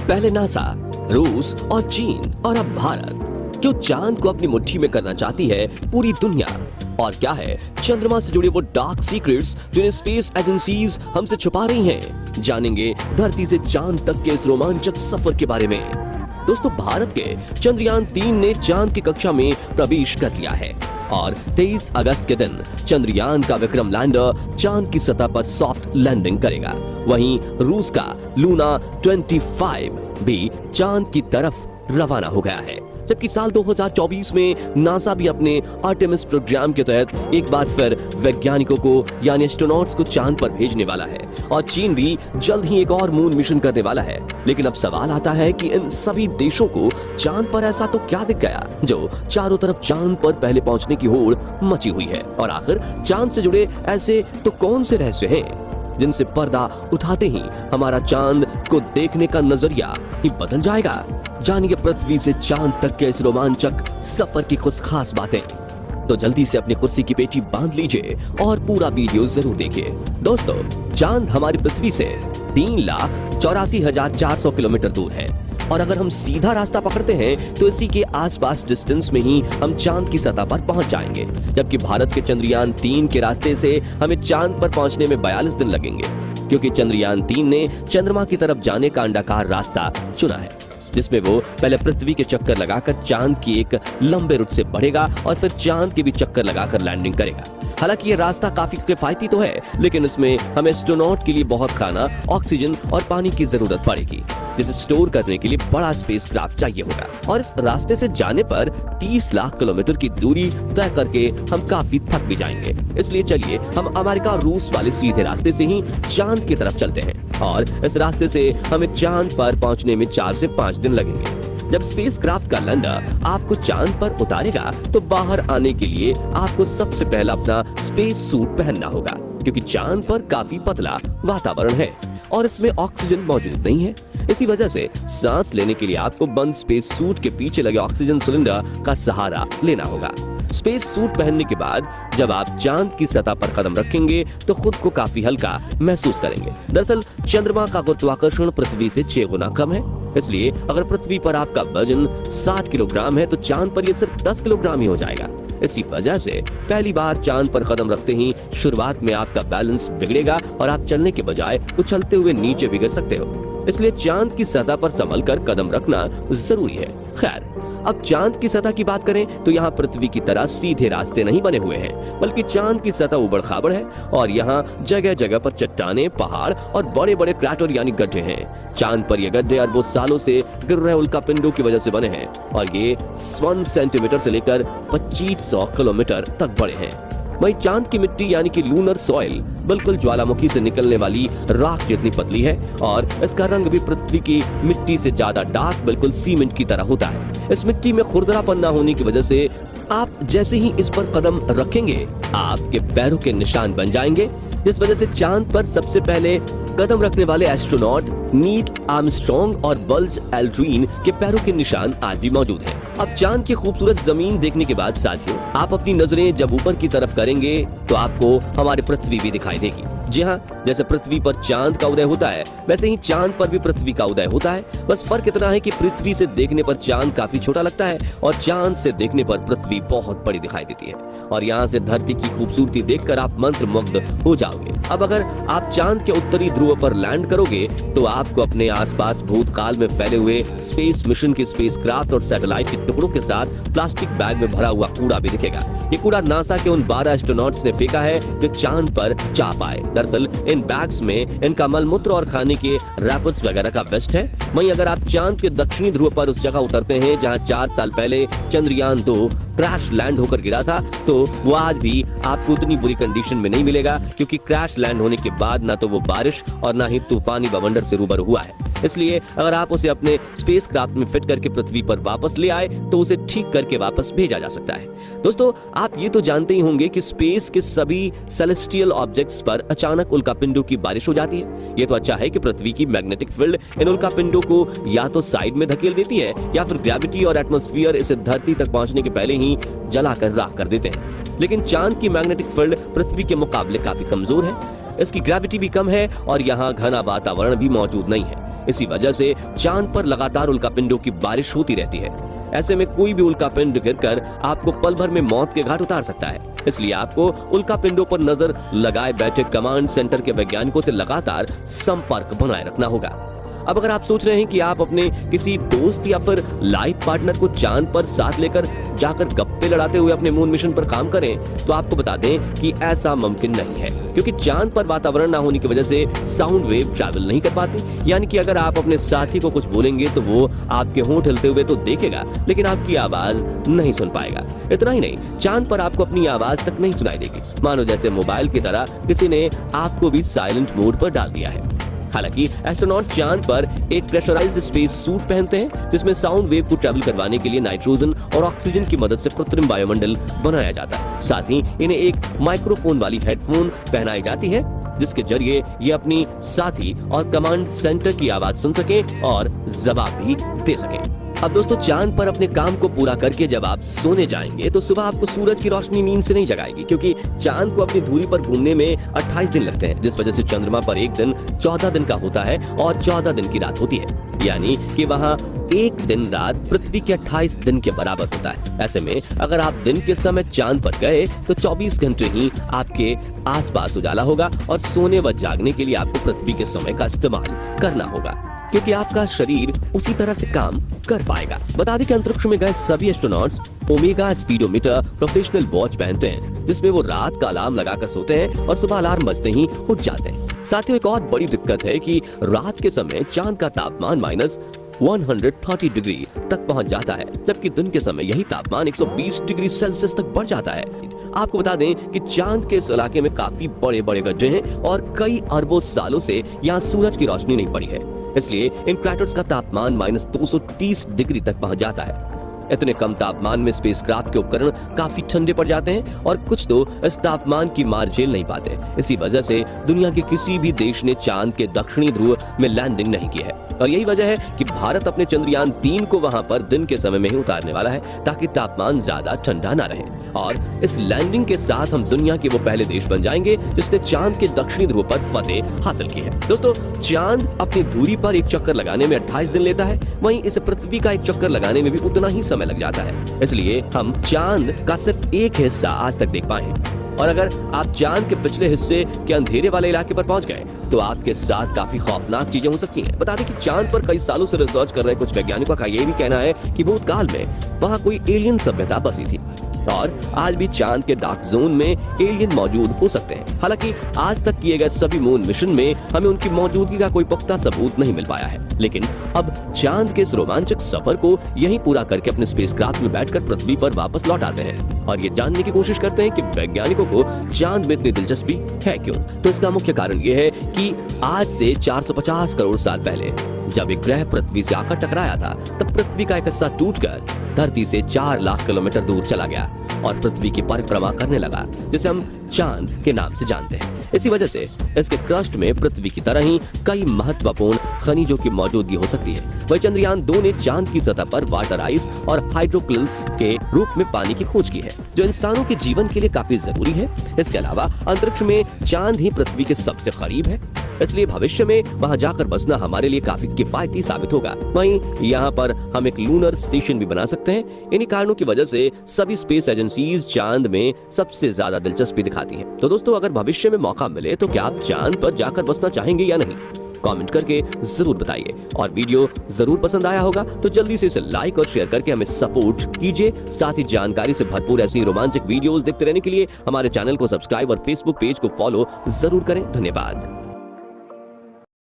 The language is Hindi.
पहले नासा, रूस और चीन और अब भारत। क्यों चांद को अपनी मुट्ठी में करना चाहती है पूरी दुनिया? और क्या है चंद्रमा से जुड़े वो डार्क सीक्रेट्स जिन्हें स्पेस एजेंसीज हमसे छुपा रही हैं? जानेंगे धरती से चांद तक के इस रोमांचक सफर के बारे में। दोस्तों, भारत के चंद्रयान 3 ने चांद की कक्षा में प्रवेश कर लिया है और 23 अगस्त के दिन चंद्रयान का विक्रम लैंडर चांद की सतह पर सॉफ्ट लैंडिंग करेगा। वहीं रूस का लूना 25 भी चांद की तरफ रवाना हो गया है, जबकि साल 2024 में नासा भी अपने आर्टेमिस प्रोग्राम के तहत एक बार फिर वैज्ञानिकों को यानी एस्ट्रोनॉट्स को चांद पर भेजने वाला है और चीन भी जल्द ही एक और मून मिशन करने वाला है। लेकिन अब सवाल आता है कि इन सभी देशों को चांद पर ऐसा तो क्या दिख गया जो चारों तरफ चांद पर पहले पहुंचने की होड़ मची हुई है? और आखिर चांद से जुड़े ऐसे तो कौन से रहस्य हैं जिनसे पर्दा उठाते ही हमारा चांद को देखने का नजरिया ही बदल जाएगा? जानिए पृथ्वी से चांद तक के इस रोमांचक सफर की कुछ खास बातें। तो जल्दी से अपनी कुर्सी की पेटी बांध लीजिए और पूरा वीडियो जरूर देखिए। दोस्तों, चांद हमारी पृथ्वी से 3,84,400 किलोमीटर दूर है और अगर हम सीधा रास्ता पकड़ते हैं तो इसी के आसपास डिस्टेंस में ही हम चांद की सतह पर पहुंच जाएंगे, जबकि भारत के चंद्रयान 3 के रास्ते से हमें चांद पर पहुंचने में 42 दिन लगेंगे, क्योंकि चंद्रयान 3 ने चंद्रमा की तरफ जाने का अंडाकार रास्ता चुना है, जिसमें वो पहले पृथ्वी के चक्कर लगाकर चांद की एक लंबे रूट से बढ़ेगा और फिर चांद के भी चक्कर लगाकर लैंडिंग करेगा। हालांकि ये रास्ता काफी किफायती तो है, लेकिन इसमें हमें एस्ट्रोनॉट के लिए बहुत खाना, ऑक्सीजन और पानी की जरूरत पड़ेगी, जिसे स्टोर करने के लिए बड़ा स्पेसक्राफ्ट चाहिए होगा। और इस रास्ते से जाने पर 30 लाख किलोमीटर की दूरी तय करके हम काफी थक भी जाएंगे। इसलिए चलिए हम अमेरिका और रूस वाले सीधे रास्ते से ही चांद की तरफ चलते हैं और इस रास्ते से हमें चांद पर पहुंचने में 4 से 5 दिन लगेंगे। जब स्पेसक्राफ्ट का लैंडर आपको चांद पर उतारेगा तो बाहर आने के लिए आपको सबसे पहले अपना स्पेस सूट पहनना होगा, क्योंकि चांद पर काफी पतला वातावरण है और इसमें ऑक्सीजन मौजूद नहीं है। इसी वजह से सांस लेने के लिए आपको बंद स्पेस सूट के पीछे लगे ऑक्सीजन सिलेंडर का सहारा लेना होगा। स्पेस सूट पहनने के बाद जब आप चांद की सतह पर कदम रखेंगे तो खुद को काफी हल्का महसूस करेंगे। दरअसल चंद्रमा का गुरुत्वाकर्षण पृथ्वी से 6 गुना कम है, इसलिए अगर पृथ्वी पर आपका वजन 60 किलोग्राम है तो चांद पर यह सिर्फ 10 किलोग्राम ही हो जाएगा। इसी वजह से पहली बार चांद पर कदम रखते ही शुरुआत में आपका बैलेंस बिगड़ेगा और आप चलने के बजाय उछलते हुए नीचे भी गिर सकते हो। इसलिए चांद की सतह पर संभल कर कदम रखना जरूरी है। खैर, अब चांद की सतह की बात करें तो यहाँ पृथ्वी की तरह सीधे रास्ते नहीं बने हुए हैं, बल्कि चांद की सतह उबड़ खाबड़ है और यहाँ जगह जगह पर चट्टानें, पहाड़ और बड़े बड़े क्रैटर यानी गड्ढे हैं। चांद पर ये गड्ढे अरबों सालों से गिर रहे उल्कापिंडों की वजह से बने हैं और ये 1 सेंटीमीटर से लेकर 2500 किलोमीटर तक बड़े हैं। वहीं चांद की मिट्टी यानी कि लूनर सॉइल बिल्कुल ज्वालामुखी से निकलने वाली राख जितनी पतली है और इसका रंग भी पृथ्वी की मिट्टी से ज्यादा डार्क, बिल्कुल सीमेंट की तरह होता है। इस मिट्टी में खुरदरापन न होने की वजह से आप जैसे ही इस पर कदम रखेंगे आपके पैरों के निशान बन जाएंगे, जिस वजह से चांद पर सबसे पहले कदम रखने वाले एस्ट्रोनॉट नील आर्मस्ट्रॉन्ग और बल्ज एल्ड्रिन के पैरों के निशान आज भी मौजूद हैं। अब चांद की खूबसूरत जमीन देखने के बाद साथियों, आप अपनी नजरें जब ऊपर की तरफ करेंगे तो आपको हमारी पृथ्वी भी दिखाई देगी। जी हाँ, जैसे पृथ्वी पर चांद का उदय होता है वैसे ही चांद पर भी पृथ्वी का उदय होता है। बस फर्क इतना है कि पृथ्वी से देखने पर चांद काफी छोटा लगता है और चांद से देखने पर पृथ्वी बहुत बड़ी दिखाई देती है और यहाँ से धरती की खूबसूरती देखकर आप मंत्रमुग्ध हो जाओगे। अब अगर आप चांद के उत्तरी ध्रुव पर लैंड करोगे तो आपको अपने आसपास भूतकाल में फैले हुए स्पेस मिशन के स्पेसक्राफ्ट और सैटेलाइट के टुकड़ों के साथ प्लास्टिक बैग में भरा हुआ कूड़ा भी दिखेगा। ये कूड़ा नासा के उन 12 एस्ट्रोनॉट्स ने फेंका है जो चांद पर जा पाए। दरअसल इन बैग्स में इनका मलमूत्र और खाने के रैपर्स वगैरह का वेस्ट है। वहीं अगर आप चांद के दक्षिणी ध्रुव पर उस जगह उतरते हैं जहां 4 साल पहले चंद्रयान 2 क्रैश लैंड होकर गिरा था, तो वो आज भी आपको उतनी बुरी कंडीशन में नहीं मिलेगा, क्योंकि क्रैश लैंड होने के बाद ना तो वो बारिश और ना ही तूफानी बवंडर से रूबरू हुआ है। इसलिए अगर आप उसे अपने स्पेसक्राफ्ट में फिट करके पृथ्वी पर वापस ले आए तो उसे ठीक करके वापस भेजा जा सकता है। दोस्तों, आप ये तो जानते ही होंगे कि स्पेस के सभी सेलेस्टियल ऑब्जेक्ट्स पर अचानक उल्कापिंडों की बारिश हो जाती है। ये तो अच्छा है कि पृथ्वी की मैग्नेटिक फील्ड इन उल्कापिंडों को या तो साइड में धकेल देती है या फिर ग्रेविटी और एटमॉस्फेयर इसे धरती तक पहुंचने के पहले ही जलाकर राख कर देते हैं। लेकिन चांद की मैग्नेटिक फील्ड पृथ्वी के मुकाबले काफी कमजोर है। इसकी ग्रेविटी भी कम है और यहाँ घना वातावरण भी मौजूद नहीं है। इसी वजह से चांद पर लगातार उल्कापिंडों की बारिश होती रहती है। ऐसे में कोई भी उल्कापिंड गिरकर आपको पल भर में मौत के घाट उतार सकता है। इसलिए आपको उल्कापिंडों पर नजर लगाए बैठे कमांड सेंटर के वैज्ञानिकों से लगातार संपर्क बनाए रखना होगा। अब अगर आप सोच रहे हैं कि आप अपने किसी दोस्त या फिर लाइफ पार्टनर को चांद पर साथ लेकर जाकर गप्पे लड़ाते हुए अपने मून मिशन पर काम करें, तो आपको बता दें कि ऐसा मुमकिन नहीं है, क्योंकि चांद पर वातावरण ना होने की वजह से साउंड वेव ट्रैवल नहीं कर पाती। यानी कि अगर आप अपने साथी को कुछ बोलेंगे तो वो आपके होंठ हिलते हुए तो देखेगा, लेकिन आपकी आवाज नहीं सुन पाएगा। इतना ही नहीं, चांद पर आपको अपनी आवाज तक नहीं सुनाई देगी, मानो जैसे मोबाइल की तरह किसी ने आपको भी साइलेंट मोड पर डाल दिया है। हालांकि एस्ट्रोनॉट चांद पर एक प्रेशराइज्ड स्पेस सूट पहनते हैं, जिसमें साउंड वेव को ट्रैवल करवाने के लिए नाइट्रोजन और ऑक्सीजन की मदद से कृत्रिम वायुमंडल बनाया जाता है। साथ ही इन्हें एक माइक्रोफोन वाली हेडफोन पहनाई जाती है, जिसके जरिए ये अपनी साथी और कमांड सेंटर की आवाज सुन सकें और जवाब भी दे सकें। अब दोस्तों, चांद पर अपने काम को पूरा करके जब आप सोने जाएंगे तो सुबह आपको सूरज की रोशनी नींद से नहीं जगाएगी, क्योंकि चांद को अपनी धुरी पर घूमने में 28 दिन लगते हैं, जिस वजह से चंद्रमा पर एक दिन 14 दिन का होता है और 14 दिन की रात होती है। यानी कि वहाँ एक दिन रात पृथ्वी के 28 दिन के बराबर होता है। ऐसे में अगर आप दिन के समय चांद पर गए तो 24 घंटे ही आपके आसपास उजाला होगा और सोने व जागने के लिए आपको पृथ्वी के समय का इस्तेमाल करना होगा, क्योंकि आपका शरीर उसी तरह से काम कर पाएगा। बता दें कि अंतरिक्ष में गए सभी astronauts omega speedometer professional watch पहनते हैं, जिसमें वो रात का अलार्म लगाकर सोते हैं और सुबह अलार्म बजते ही उठ जाते हैं। साथियों, एक और बड़ी दिक्कत है कि रात के समय चांद का तापमान -130 डिग्री तक पहुंच जाता है, जबकि दिन के समय यही तापमान 120 डिग्री सेल्सियस तक बढ़ जाता है। आपको बता दें कि चांद के इस इलाके में काफी बड़े बड़े गड्ढे हैं और कई अरबों सालों से यहाँ सूरज की रोशनी नहीं पड़ी है, इसलिए इन क्रैटर्स का तापमान -230 डिग्री तक पहुंच जाता है। इतने कम तापमान में स्पेसक्राफ्ट के उपकरण काफी ठंडे पड़ जाते हैं और कुछ तो इस तापमान की मार झेल नहीं पाते। इसी वजह से दुनिया के किसी भी देश ने चांद के दक्षिणी ध्रुव में लैंडिंग नहीं की है, और यही वजह है कि भारत अपने चंद्रयान 3 को वहां पर दिन के समय में ही उतारने वाला है, ताकि तापमान ज्यादा ठंडा ना रहे। और इस लैंडिंग के साथ हम दुनिया के वो पहले देश बन जाएंगे जिसने चांद के दक्षिणी ध्रुव पर फतेह हासिल की है। दोस्तों, चांद अपनी धुरी पर एक चक्कर लगाने में 28 दिन लेता है, वहीं इस पृथ्वी का एक चक्कर लगाने में भी उतना ही समय लग जाता है। इसलिए हम चांद का सिर्फ एक हिस्सा आज तक देख पाए हैं, और अगर आप चांद के पिछले हिस्से के अंधेरे वाले इलाके पर पहुंच गए तो आपके साथ काफी खौफनाक चीजें हो सकती हैं। बता दें कि चांद पर कई सालों से रिसर्च कर रहे कुछ वैज्ञानिकों का यह भी कहना है कि भूतकाल में वहां कोई एलियन सभ्यता बसी थी, और आज भी चांद के डार्क जोन में एलियन मौजूद हो सकते हैं। हालांकि आज तक किए गए सभी मून मिशन में हमें उनकी मौजूदगी का कोई पुख्ता सबूत नहीं मिल पाया है, लेकिन अब चांद के इस रोमांचक सफर को यहीं पूरा करके अपने स्पेसक्राफ्ट में बैठकर पृथ्वी पर वापस लौट आते हैं और ये जानने की कोशिश करते हैं कि वैज्ञानिकों को चांद में इतनी दिलचस्पी है क्यों। तो इसका मुख्य कारण ये है कि आज से 450 करोड़ साल पहले जब एक ग्रह पृथ्वी से आकर टकराया था, तब पृथ्वी का एक हिस्सा टूटकर धरती से 4 लाख किलोमीटर दूर चला गया और पृथ्वी की परिक्रमा करने लगा, जिसे हम चांद के नाम से जानते हैं। इसी वजह से इसके क्रस्ट में पृथ्वी की तरह ही कई महत्वपूर्ण खनिजों की मौजूदगी हो सकती है। वही चंद्रयान 2 ने चांद की सतह पर वाटर आइस और हाइड्रोक्लिल्स के रूप में पानी की खोज की है, जो इंसानों के जीवन के लिए काफी जरूरी है। इसके अलावा अंतरिक्ष में चांद ही पृथ्वी के सबसे करीब है, इसलिए भविष्य में वहां जाकर बसना हमारे लिए काफी किफायती साबित होगा। वहीं यहाँ पर हम एक लूनर स्टेशन भी बना सकते हैं। इन्हीं कारणों की वजह से सभी स्पेस एजेंसीज चांद में सबसे ज्यादा दिलचस्पी दिखाती हैं। तो दोस्तों, अगर भविष्य में मौका मिले तो क्या आप चांद पर जाकर बसना चाहेंगे या नहीं? कमेंट करके जरूर बताइए, और वीडियो जरूर पसंद आया होगा तो जल्दी से इसे लाइक और शेयर करके हमें सपोर्ट कीजिए। साथ ही जानकारी से भरपूर ऐसी रोमांचक वीडियोस देखते रहने के लिए हमारे चैनल को सब्सक्राइब और फेसबुक पेज को फॉलो जरूर करें। धन्यवाद।